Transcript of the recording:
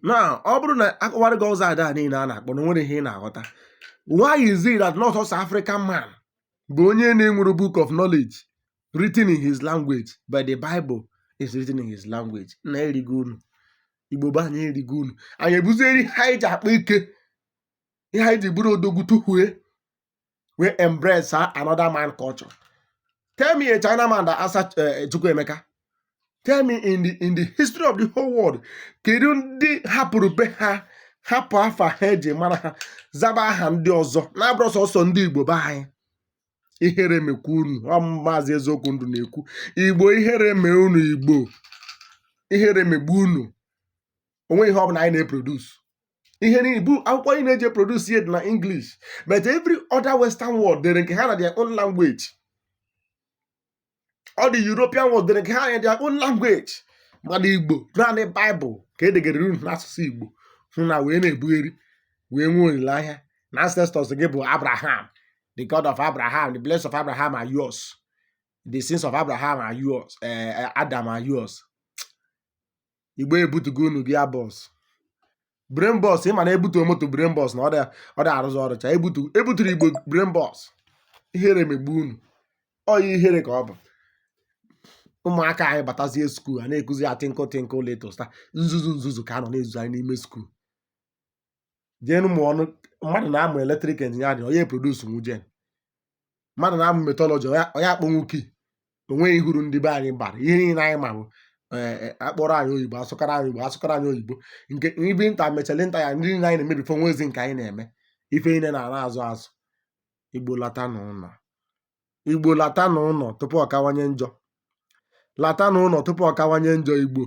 Now, ọ bụrụ na akọwara gị ụzọ ada niile a na-akpọ na nwere ihe ị na-aghọta. Why is it that not South African man bụ onye na-enwere book of knowledge written in his language, but the Bible is written in his language? Na erigo unu Igbo bụ anyị erigo unu. Anyị ebuzieri ha iji akpa ike, ihe anyị ji bụrụ odogwu tuhue, we embrace another man culture. Tell me a China man that answered Chukwuemeka. Tell me in the history of the whole world, kedu ndị hapụrụ be ha, hapụ afa ha eji mara ha, zaba aha ndị ọzọ na-abụrụ sọsọ ndị Igbo be anyị? Ihere mekwa unu. Mazi Eziokwubundu na-ekwu, Igbo ihere mee unu, Igbo ihere megbu unu. Onwe ihe ọbụla anyị na-eproduce, ihe n'ibu akwụkwọ anyị na-eji produce ihe dị na English, but every other Western world dere nke ha na their own language. All the European world dere nke ha na their own language. Mana Igbo naanị Bible ka edegara unu n'asụsụ Igbo hụ na wee na-ebugheri wee nwee olileanya na ancestors gị bụ Abraham. The God of Abraham, the blessings of Abraham are yours. The sins of Abraham are yours. Adam are yours. Igbo ebutugo unu gị abọs. Brain boss, ịma na ebutu moto brain boss na ọ dị arụzụ ọrụcha. Ebuturu Igbo brain boss. Ihere megbu unu. Ọ ihere ka ọ bụ. Ụmụaka anyị batazie skuul, a na-ekuzi ya tinkle little star. Nzuzu ka a nọ na-ezuzu anyị n'ime skuul. Jenu mụ ọnụ, mmadụ na-amụ eletrik engineering, onye produce nwujen. Mmadụ na-amụ metọlọji, onye akpọnwụ ki. Onweghị ihuru ndị be anyị bara. Ihe niile anyị ma bụ akpọrọ anyị oyibo, asụkara anyị oyibo. Nke ibi nta mechele nta ya, ndị niile anyị na-emebi fọ nwezi nke anyị na-eme. Ife niile na-ana azụ. Igbo latanụ ụnọ. Igbo latanụ ụnọ tupu ọ kawanye njọ. Latanụ ụnọ tupu ọ kawanye njọ, Igbo.